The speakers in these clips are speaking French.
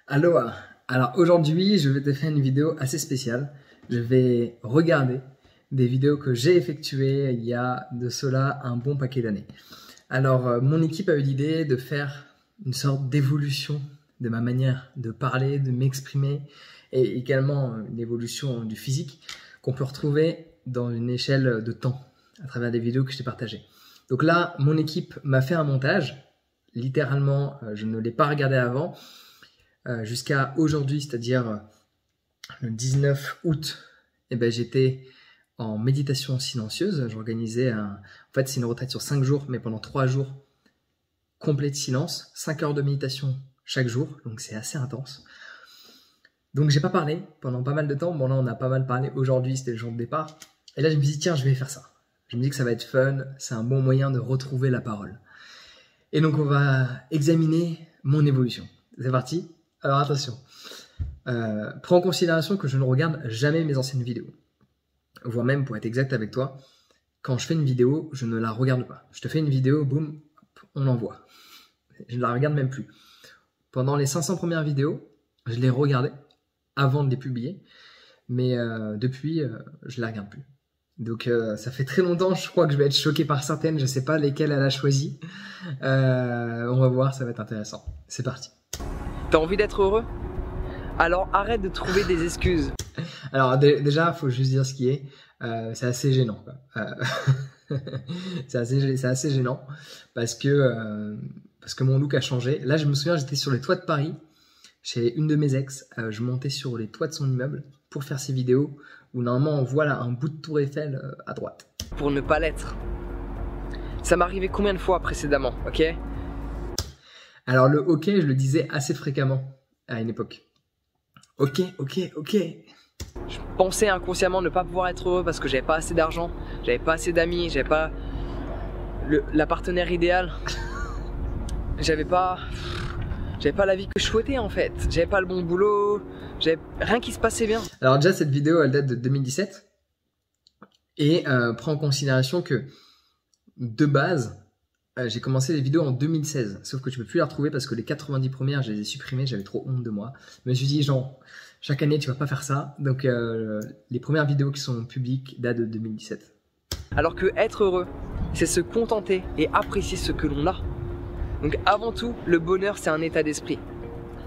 Aloha. Alors aujourd'hui, je vais te faire une vidéo assez spéciale. Je vais regarder des vidéos que j'ai effectuées il y a de cela un bon paquet d'années. Alors, mon équipe a eu l'idée de faire une sorte d'évolution de ma manière de parler, de m'exprimer, et également une évolution du physique qu'on peut retrouver dans une échelle de temps à travers des vidéos que je t'ai partagées. Donc là, mon équipe m'a fait un montage. Littéralement, je ne l'ai pas regardé avant. Jusqu'à aujourd'hui, c'est-à-dire le 19 août, j'étais en méditation silencieuse. J'organisais en fait, c'est une retraite sur 5 jours, mais pendant 3 jours, complet de silence, 5 heures de méditation chaque jour, donc c'est assez intense. Donc j'ai pas parlé pendant pas mal de temps. Bon là, on a pas mal parlé aujourd'hui, c'était le jour de départ. Et là, je me suis dit, tiens, je vais faire ça. Je me dis que ça va être fun, c'est un bon moyen de retrouver la parole. Et donc, on va examiner mon évolution. C'est parti. Alors attention, prends en considération que je ne regarde jamais mes anciennes vidéos. Voire même, pour être exact avec toi, quand je fais une vidéo, je ne la regarde pas. Je te fais une vidéo, boum, on l'envoie. Je ne la regarde même plus. Pendant les 500 premières vidéos, je les regardais avant de les publier, mais depuis, je ne les regarde plus. Donc ça fait très longtemps, je crois que je vais être choqué par certaines, je ne sais pas lesquelles elle a choisi. On va voir, ça va être intéressant. C'est parti. T'as envie d'être heureux? Alors arrête de trouver des excuses. Alors déjà, il faut juste dire ce qui est. C'est assez gênant. C'est assez gênant parce que mon look a changé. Là, je me souviens, j'étais sur les toits de Paris chez une de mes ex. Je montais sur les toits de son immeuble pour faire ces vidéos où normalement on voit là un bout de tour Eiffel à droite. Pour ne pas l'être. Ça m'arrivait combien de fois précédemment, ok? Alors le ok, je le disais assez fréquemment à une époque. Ok. Je pensais inconsciemment ne pas pouvoir être heureux parce que j'avais pas assez d'argent, j'avais pas assez d'amis, j'avais pas la partenaire idéale. J'avais pas la vie que je souhaitais en fait. J'avais pas le bon boulot, j'avais rien qui se passait bien. Alors déjà cette vidéo elle date de 2017 et prends en considération que de base j'ai commencé les vidéos en 2016, sauf que tu peux plus les retrouver parce que les 90 premières, je les ai supprimées, j'avais trop honte de moi. Je me suis dit, genre, chaque année, tu vas pas faire ça. Donc, les premières vidéos qui sont publiques datent de 2017. Alors que être heureux, c'est se contenter et apprécier ce que l'on a. Donc, avant tout, le bonheur, c'est un état d'esprit.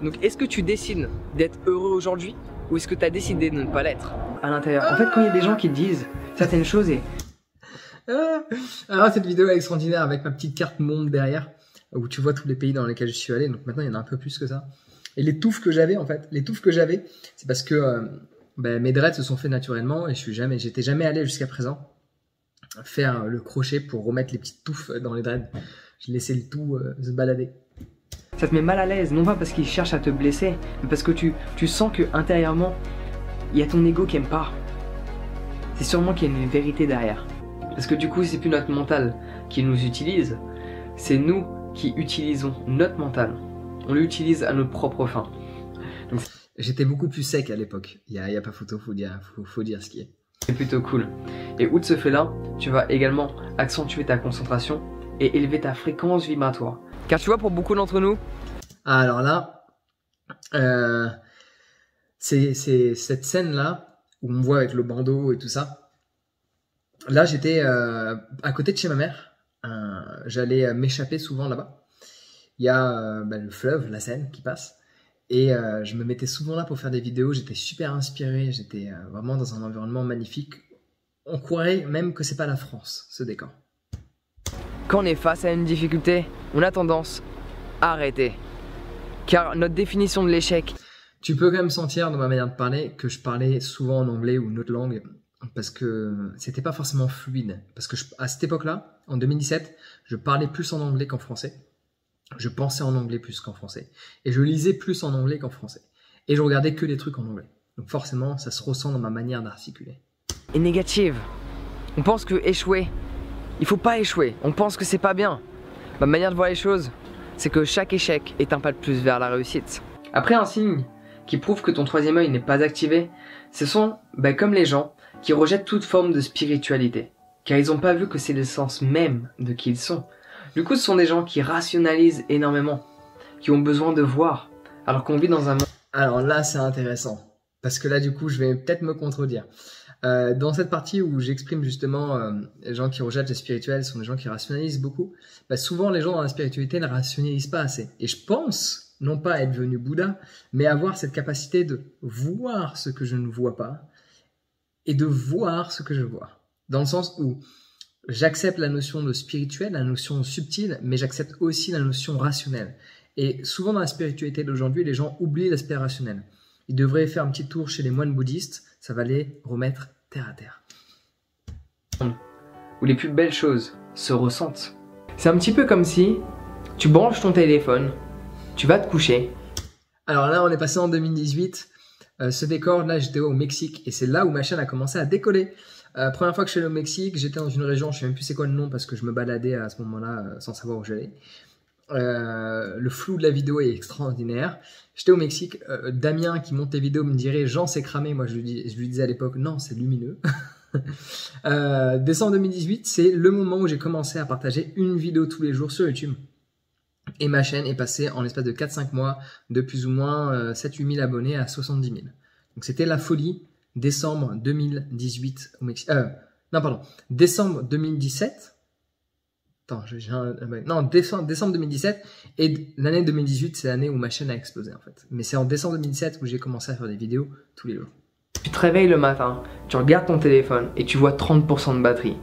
Donc, est-ce que tu décides d'être heureux aujourd'hui ou est-ce que tu as décidé de ne pas l'être à l'intérieur? En fait, quand il y a des gens qui te disent certaines choses et... Alors cette vidéo est extraordinaire avec ma petite carte monde derrière où tu vois tous les pays dans lesquels je suis allé. Donc maintenant il y en a un peu plus que ça. Et les touffes que j'avais en fait, c'est parce que mes dreads se sont faits naturellement et j'étais jamais allé jusqu'à présent faire le crochet pour remettre les petites touffes dans les dreads. Je laissais le tout se balader. Ça te met mal à l'aise, non pas parce qu'ils cherchent à te blesser, mais parce que tu sens que intérieurement il y a ton ego qui aime pas. C'est sûrement qu'il y a une vérité derrière. Parce que du coup, c'est plus notre mental qui nous utilise, c'est nous qui utilisons notre mental. On l'utilise à notre propre fin. J'étais beaucoup plus sec à l'époque. Il y a pas photo, faut dire ce qui est. C'est plutôt cool. Et outre ce fait-là, tu vas également accentuer ta concentration et élever ta fréquence vibratoire. Car tu vois, pour beaucoup d'entre nous... Alors là, c'est cette scène-là où on me voit avec le bandeau et tout ça. Là, j'étais à côté de chez ma mère. J'allais m'échapper souvent là-bas. Il y a le fleuve, la Seine, qui passe. Et je me mettais souvent là pour faire des vidéos. J'étais super inspiré. J'étais vraiment dans un environnement magnifique. On croirait même que c'est pas la France, ce décor. Quand on est face à une difficulté, on a tendance à arrêter. Car notre définition de l'échec... Tu peux quand même sentir dans ma manière de parler que je parlais souvent en anglais ou une autre langue. Parce que c'était pas forcément fluide. Parce que à cette époque-là, en 2017, je parlais plus en anglais qu'en français. Je pensais en anglais plus qu'en français. Et je lisais plus en anglais qu'en français. Et je regardais que des trucs en anglais. Donc forcément, ça se ressent dans ma manière d'articuler. Et négative. On pense que échouer, il faut pas échouer. On pense que c'est pas bien. Ma manière de voir les choses, c'est que chaque échec est un pas de plus vers la réussite. Après, un signe qui prouve que ton troisième œil n'est pas activé, ce sont, comme les gens, qui rejettent toute forme de spiritualité, car ils n'ont pas vu que c'est l'essence même de qui ils sont. Du coup, ce sont des gens qui rationalisent énormément, qui ont besoin de voir, alors qu'on vit dans un monde... Alors là, c'est intéressant. Parce que là, du coup, je vais peut-être me contredire. Dans cette partie où j'exprime justement les gens qui rejettent les spirituels sont des gens qui rationalisent beaucoup, bah, souvent les gens dans la spiritualité ne rationalisent pas assez. Et je pense, non pas être devenu Bouddha, mais avoir cette capacité de voir ce que je ne vois pas et de voir ce que je vois. Dans le sens où j'accepte la notion de spirituel, la notion subtile, mais j'accepte aussi la notion rationnelle. Et souvent dans la spiritualité d'aujourd'hui, les gens oublient l'aspect rationnel. Ils devraient faire un petit tour chez les moines bouddhistes, ça va les remettre terre à terre. Où les plus belles choses se ressentent. C'est un petit peu comme si tu branches ton téléphone, tu vas te coucher. Alors là, on est passé en 2018. Ce décor, là, j'étais au Mexique et c'est là où ma chaîne a commencé à décoller. Première fois que je suis allé au Mexique, j'étais dans une région, je sais même plus c'est quoi le nom parce que je me baladais à ce moment-là sans savoir où j'allais. Le flou de la vidéo est extraordinaire. J'étais au Mexique, Damien qui monte les vidéos me dirait Jean c'est cramé, moi je lui disais à l'époque non c'est lumineux. Décembre 2018 c'est le moment où j'ai commencé à partager une vidéo tous les jours sur YouTube. Et ma chaîne est passée en l'espace de 4-5 mois de plus ou moins 7-8 000 abonnés à 70 000. Donc c'était la folie. Décembre 2018 au Mexique. Non pardon, décembre 2017. Attends, non, décembre 2017 et l'année 2018, c'est l'année où ma chaîne a explosé en fait. Mais c'est en décembre 2017 où j'ai commencé à faire des vidéos tous les jours. Tu te réveilles le matin, tu regardes ton téléphone et tu vois 30% de batterie.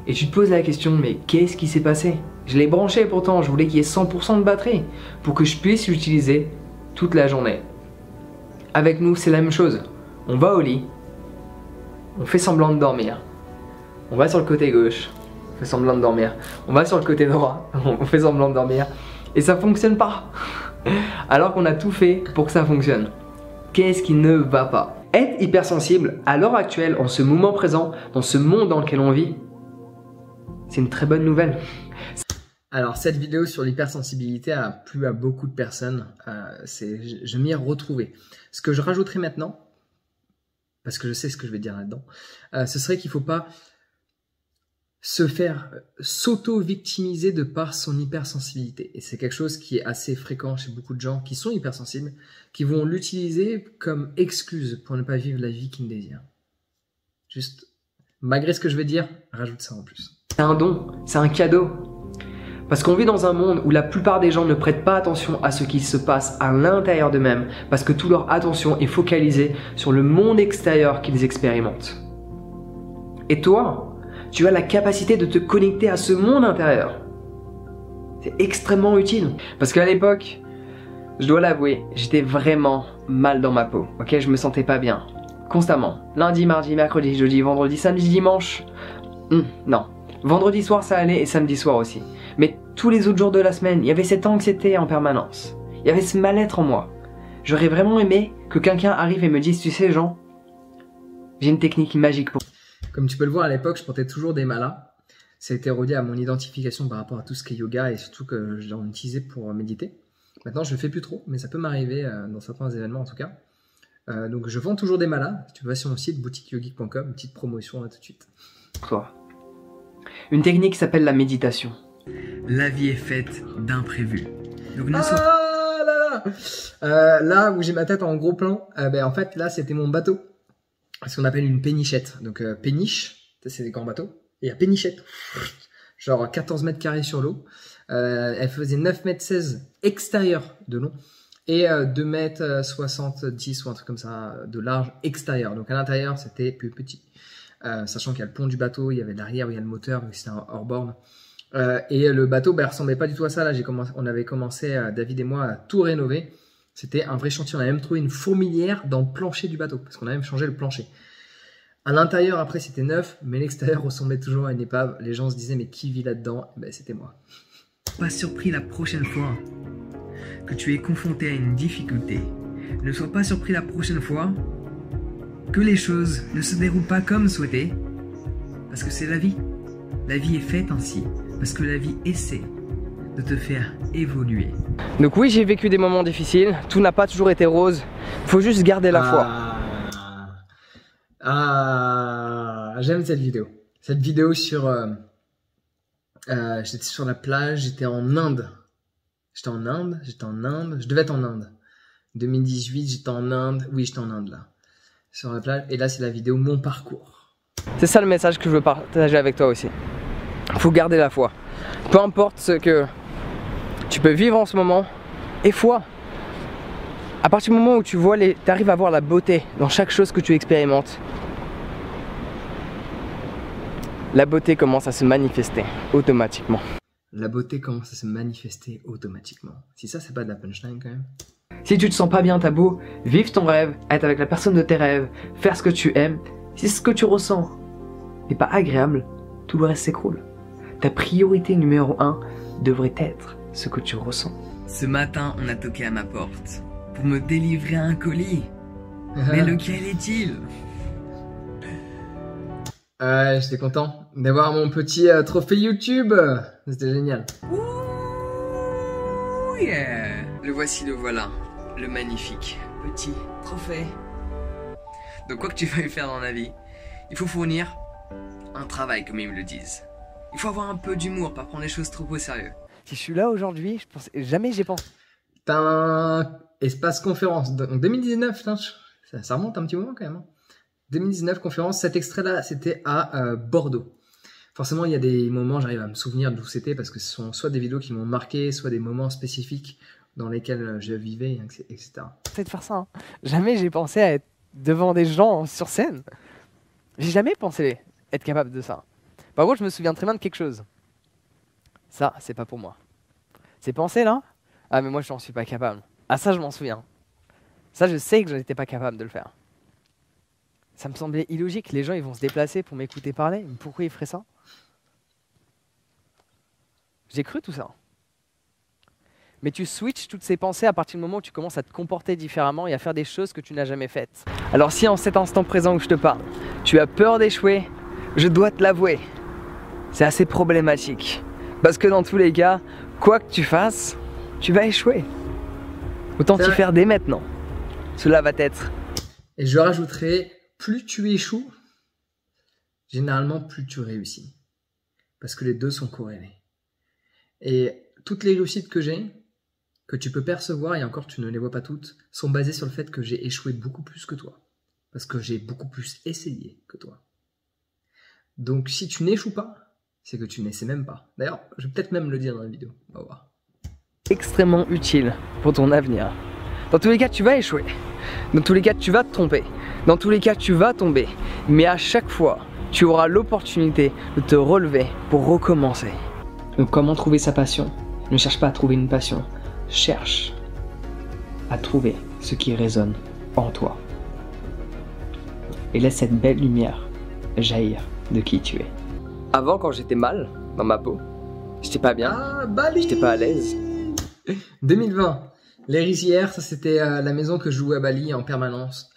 Et tu te poses la question, mais qu'est-ce qui s'est passé? Je l'ai branché pourtant, je voulais qu'il y ait 100% de batterie pour que je puisse l'utiliser toute la journée. Avec nous, c'est la même chose. On va au lit, on fait semblant de dormir, on va sur le côté gauche, on fait semblant de dormir. On va sur le côté droit, on fait semblant de dormir. Et ça fonctionne pas. Alors qu'on a tout fait pour que ça fonctionne. Qu'est-ce qui ne va pas? Être hypersensible à l'heure actuelle, en ce moment présent, dans ce monde dans lequel on vit, c'est une très bonne nouvelle. Alors cette vidéo sur l'hypersensibilité a plu à beaucoup de personnes. Je m'y ai retrouvé. Ce que je rajouterai maintenant, parce que je sais ce que je vais dire là-dedans, ce serait qu'il ne faut pas se faire s'auto-victimiser de par son hypersensibilité. Et c'est quelque chose qui est assez fréquent chez beaucoup de gens qui sont hypersensibles, qui vont l'utiliser comme excuse pour ne pas vivre la vie qu'ils désirent. Juste, malgré ce que je vais dire, rajoute ça en plus. C'est un don, c'est un cadeau. Parce qu'on vit dans un monde où la plupart des gens ne prêtent pas attention à ce qui se passe à l'intérieur d'eux-mêmes, parce que toute leur attention est focalisée sur le monde extérieur qu'ils expérimentent. Et toi, tu as la capacité de te connecter à ce monde intérieur. C'est extrêmement utile. Parce qu'à l'époque, je dois l'avouer, j'étais vraiment mal dans ma peau. Ok, je me sentais pas bien. Constamment. Lundi, mardi, mercredi, jeudi, vendredi, samedi, dimanche. Non. Vendredi soir ça allait et samedi soir aussi. Mais tous les autres jours de la semaine, il y avait cette anxiété en permanence. Il y avait ce mal-être en moi. J'aurais vraiment aimé que quelqu'un arrive et me dise, tu sais Jean, j'ai une technique magique pour... Comme tu peux le voir à l'époque, je portais toujours des malas. Ça a été relié à mon identification par rapport à tout ce qui est yoga et surtout que j'en utilisais pour méditer. Maintenant, je le fais plus trop, mais ça peut m'arriver dans certains événements en tout cas. Donc, je vends toujours des malas. Tu vas sur mon site boutiqueyogique.com, une petite promotion là tout de suite. Toi. Une technique qui s'appelle la méditation. La vie est faite d'imprévus. Donc là où j'ai ma tête en gros plan, en fait là c'était mon bateau. Ce qu'on appelle une pénichette. Donc péniche, c'est des grands bateaux. Et il y a pénichette. Genre 14 mètres carrés sur l'eau. Elle faisait 9 mètres 16 extérieur de long. Et 2 mètres 70 ou un truc comme ça de large extérieur. Donc à l'intérieur c'était plus petit. Sachant qu'il y a le pont du bateau, il y avait l'arrière où il y a le moteur, mais c'était un hors-bord. Et le bateau ressemblait pas du tout à ça. Là, on avait commencé, David et moi, à tout rénover. C'était un vrai chantier. On a même trouvé une fourmilière dans le plancher du bateau, parce qu'on a même changé le plancher. À l'intérieur, après, c'était neuf, mais l'extérieur ressemblait toujours à une épave. Les gens se disaient, mais qui vit là-dedans? C'était moi. pas surpris la prochaine fois que tu es confronté à une difficulté. Ne sois pas surpris la prochaine fois que les choses ne se déroulent pas comme souhaité, parce que c'est la vie. La vie est faite ainsi, parce que la vie essaie de te faire évoluer. Donc oui, j'ai vécu des moments difficiles, tout n'a pas toujours été rose, faut juste garder la foi. J'aime cette vidéo. Cette vidéo sur... j'étais sur la plage, j'étais en Inde. Je devais être en Inde. 2018, j'étais en Inde. Oui, j'étais en Inde là. Sur la plage. Et là, c'est la vidéo Mon parcours. C'est ça le message que je veux partager avec toi aussi. Faut garder la foi. Peu importe ce que tu peux vivre en ce moment, et foi. À partir du moment où tu arrives à voir la beauté dans chaque chose que tu expérimentes, la beauté commence à se manifester automatiquement. La beauté commence à se manifester automatiquement. Si ça, c'est pas de la punchline quand même. Si tu te sens pas bien, t'as beau vivre ton rêve, être avec la personne de tes rêves, faire ce que tu aimes, si ce que tu ressens n'est pas agréable, tout le reste s'écroule. Ta priorité numéro 1 devrait être ce que tu ressens. Ce matin, on a toqué à ma porte pour me délivrer un colis. Mais lequel est-il? J'étais content d'avoir mon petit trophée YouTube. C'était génial. Ouh, yeah. Le voici, le voilà. Le magnifique petit trophée. Donc quoi que tu veuilles faire dans la vie, il faut fournir un travail comme ils me le disent. Il faut avoir un peu d'humour, pas prendre les choses trop au sérieux. Si je suis là aujourd'hui, je pense jamais j'y ai pensé. T'as un espace conférence. En 2019, ça remonte un petit moment quand même. 2019 conférence, cet extrait-là, c'était à Bordeaux. Forcément, il y a des moments, j'arrive à me souvenir d'où c'était parce que ce sont soit des vidéos qui m'ont marqué, soit des moments spécifiques dans lesquels je vivais, etc. C'est de faire ça. Hein. Jamais j'ai pensé à être devant des gens sur scène. J'ai jamais pensé être capable de ça. Par contre, je me souviens très bien de quelque chose. Ça, c'est pas pour moi. Ces pensées-là, ah mais moi je n'en suis pas capable. Ah ça, je m'en souviens. Ça, je sais que je n'étais pas capable de le faire. Ça me semblait illogique. Les gens, ils vont se déplacer pour m'écouter parler. Mais pourquoi ils feraient ça? J'ai cru tout ça. Mais tu switches toutes ces pensées à partir du moment où tu commences à te comporter différemment et à faire des choses que tu n'as jamais faites. Alors si en cet instant présent où je te parle, tu as peur d'échouer, je dois te l'avouer, c'est assez problématique. Parce que dans tous les cas, quoi que tu fasses, tu vas échouer. Autant t'y faire dès maintenant. Cela va être. Et je rajouterai, plus tu échoues, généralement plus tu réussis. Parce que les deux sont corrélés. Et toutes les réussites que j'ai, que tu peux percevoir, et encore tu ne les vois pas toutes, sont basées sur le fait que j'ai échoué beaucoup plus que toi. Parce que j'ai beaucoup plus essayé que toi. Donc si tu n'échoues pas, c'est que tu n'essaies même pas. D'ailleurs, je vais peut-être même le dire dans la vidéo. On va voir. Extrêmement utile pour ton avenir. Dans tous les cas, tu vas échouer. Dans tous les cas, tu vas te tromper. Dans tous les cas, tu vas tomber. Mais à chaque fois, tu auras l'opportunité de te relever pour recommencer. Donc comment trouver sa passion? Ne cherche pas à trouver une passion. Cherche à trouver ce qui résonne en toi. Et laisse cette belle lumière jaillir de qui tu es. Avant, quand j'étais mal dans ma peau, j'étais pas bien, j'étais pas à l'aise. 2020, les rizières, ça c'était la maison que je jouais à Bali en permanence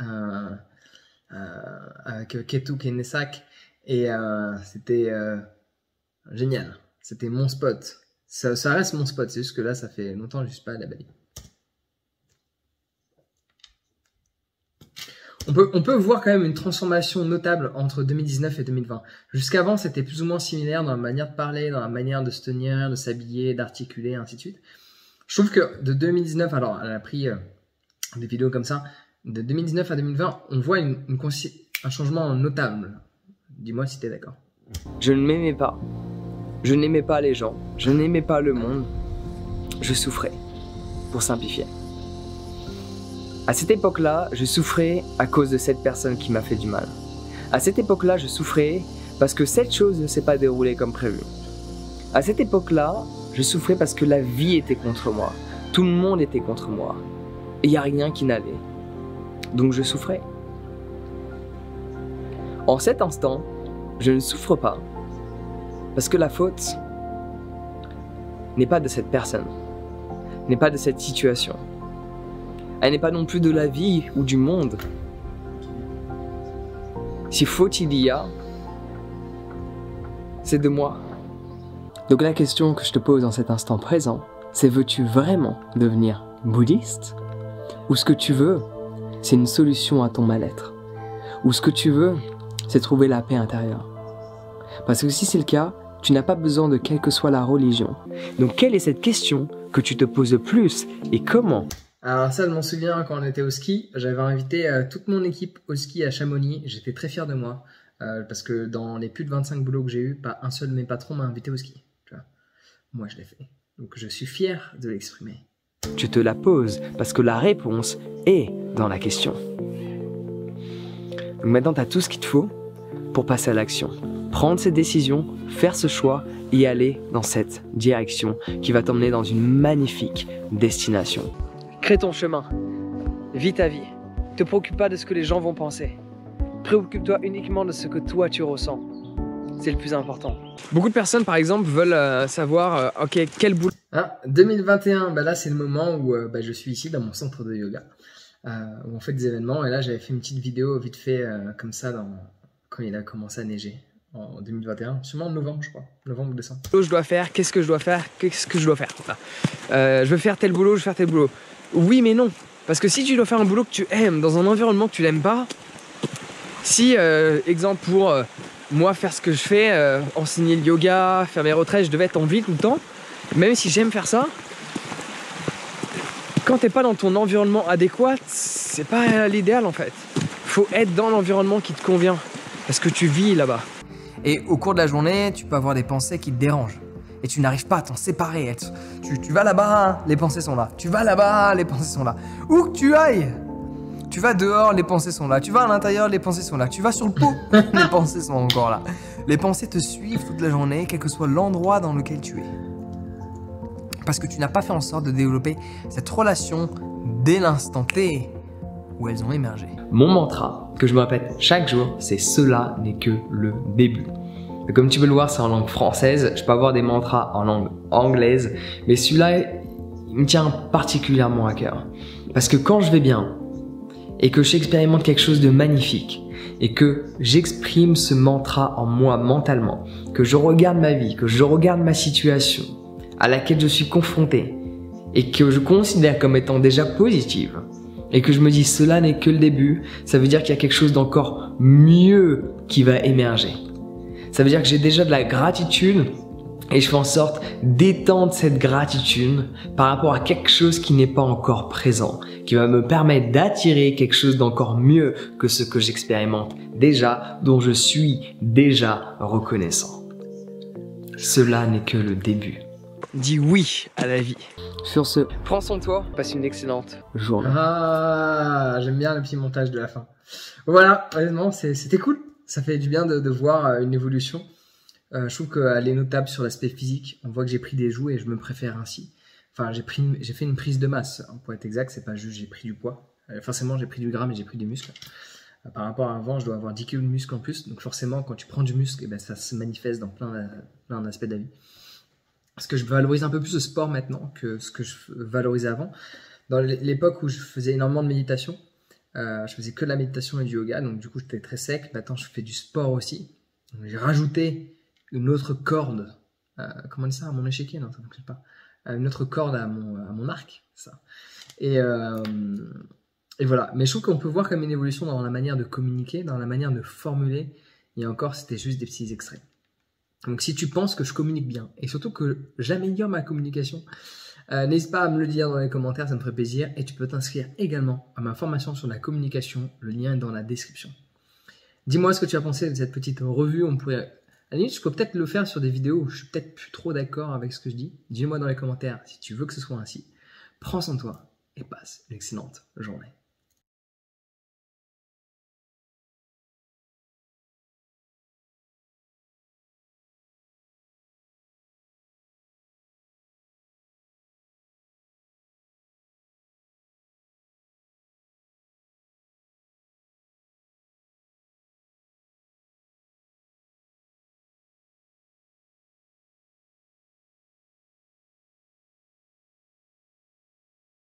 avec Ketu Kenesak et c'était génial. C'était mon spot. Ça reste mon spot, c'est juste que là ça fait longtemps que je suis pas allé à Bali. On peut voir quand même une transformation notable entre 2019 et 2020. Jusqu'avant, c'était plus ou moins similaire dans la manière de parler, dans la manière de se tenir, de s'habiller, d'articuler, ainsi de suite. Je trouve que de 2019, alors elle a pris des vidéos comme ça, de 2019 à 2020, on voit un changement notable. Dis-moi si t'es d'accord. Je ne m'aimais pas. Je n'aimais pas les gens. Je n'aimais pas le monde. Je souffrais, pour simplifier. À cette époque-là, je souffrais à cause de cette personne qui m'a fait du mal. À cette époque-là, je souffrais parce que cette chose ne s'est pas déroulée comme prévu. À cette époque-là, je souffrais parce que la vie était contre moi. Tout le monde était contre moi. Et il n'y a rien qui n'allait. Donc je souffrais. En cet instant, je ne souffre pas parce que la faute n'est pas de cette personne, n'est pas de cette situation. Elle n'est pas non plus de la vie ou du monde. Si faute il y a, c'est de moi. Donc la question que je te pose dans cet instant présent, c'est veux-tu vraiment devenir bouddhiste? Ou ce que tu veux, c'est une solution à ton mal-être? Ou ce que tu veux, c'est trouver la paix intérieure? Parce que si c'est le cas, tu n'as pas besoin de quelle que soit la religion. Donc quelle est cette question que tu te poses le plus et comment Alors ça, je m'en souviens quand on était au ski, j'avais invité toute mon équipe au ski à Chamonix. J'étais très fier de moi parce que dans les plus de 25 boulots que j'ai eu, pas un seul de mes patrons m'a invité au ski. Tu vois. Moi, je l'ai fait. Donc je suis fier de l'exprimer. Tu te la poses parce que la réponse est dans la question. Donc maintenant, tu as tout ce qu'il te faut pour passer à l'action. Prendre cette décision, faire ce choix et aller dans cette direction qui va t'emmener dans une magnifique destination. Crée ton chemin, vis ta vie, ne te préoccupe pas de ce que les gens vont penser. Préoccupe-toi uniquement de ce que toi tu ressens. C'est le plus important. Beaucoup de personnes par exemple veulent savoir ok, quel boulot. 2021, bah là c'est le moment où je suis ici dans mon centre de yoga où on fait des événements et là j'avais fait une petite vidéo vite fait comme ça quand il a commencé à neiger en 2021, sûrement en novembre je crois, novembre ou décembre. Je dois faire, qu'est-ce que je dois faire, qu'est-ce que je dois faire je veux faire tel boulot, je veux faire tel boulot. Oui mais non, parce que si tu dois faire un boulot que tu aimes dans un environnement que tu n'aimes pas, si exemple pour moi faire ce que je fais, enseigner le yoga, faire mes retraites, je devais être en ville tout le temps, même si j'aime faire ça, quand t'es pas dans ton environnement adéquat, c'est pas l'idéal en fait. Faut être dans l'environnement qui te convient, parce que tu vis là-bas. Et au cours de la journée, tu peux avoir des pensées qui te dérangent. Et tu n'arrives pas à t'en séparer. Tu vas là-bas, les pensées sont là. Tu vas là-bas, les pensées sont là. Où que tu ailles, tu vas dehors, les pensées sont là. Tu vas à l'intérieur, les pensées sont là. Tu vas sur le pot, les pensées sont encore là. Les pensées te suivent toute la journée, quel que soit l'endroit dans lequel tu es. Parce que tu n'as pas fait en sorte de développer cette relation dès l'instant T où elles ont émergé. Mon mantra que je me répète chaque jour, c'est cela n'est que le début. Et comme tu peux le voir, c'est en langue française. Je peux avoir des mantras en langue anglaise, mais celui-là, il me tient particulièrement à cœur. Parce que quand je vais bien et que j'expérimente quelque chose de magnifique et que j'exprime ce mantra en moi mentalement, que je regarde ma vie, que je regarde ma situation à laquelle je suis confronté et que je considère comme étant déjà positive et que je me dis cela n'est que le début, ça veut dire qu'il y a quelque chose d'encore mieux qui va émerger. Ça veut dire que j'ai déjà de la gratitude et je fais en sorte d'étendre cette gratitude par rapport à quelque chose qui n'est pas encore présent, qui va me permettre d'attirer quelque chose d'encore mieux que ce que j'expérimente déjà, dont je suis déjà reconnaissant. Cela n'est que le début. Dis oui à la vie. Sur ce, prends soin de toi, passe une excellente journée. Ah, j'aime bien le petit montage de la fin. Voilà, honnêtement, c'était cool. Ça fait du bien de voir une évolution. Je trouve qu'elle est notable sur l'aspect physique. On voit que j'ai pris des joues et je me préfère ainsi. Enfin, j'ai fait une prise de masse. Pour être exact, c'est pas juste j'ai pris du poids. Forcément, j'ai pris du gras, mais j'ai pris du muscle. Par rapport à avant, je dois avoir 10 kg de muscle en plus. Donc forcément, quand tu prends du muscle, eh ben, ça se manifeste dans plein d'aspects de la vie. Parce que je valorise un peu plus le sport maintenant que ce que je valorisais avant. Dans l'époque où je faisais énormément de méditation, je faisais que de la méditation et du yoga, donc du coup j'étais très sec. Maintenant je fais du sport aussi. J'ai rajouté une autre corde, comment on dit ça, à mon échiquier, non ça ne fonctionne pas. Une autre corde à mon arc, ça. Et voilà. Mais je trouve qu'on peut voir comme une évolution dans la manière de communiquer, dans la manière de formuler. Et encore, c'était juste des petits extraits. Donc si tu penses que je communique bien et surtout que j'améliore ma communication, n'hésite pas à me le dire dans les commentaires, ça me ferait plaisir. Et tu peux t'inscrire également à ma formation sur la communication, le lien est dans la description. Dis-moi ce que tu as pensé de cette petite revue. À la limite, je peux peut-être le faire sur des vidéos où je suis peut-être plus trop d'accord avec ce que je dis. Dis-moi dans les commentaires si tu veux que ce soit ainsi. Prends soin de toi et passe une excellente journée.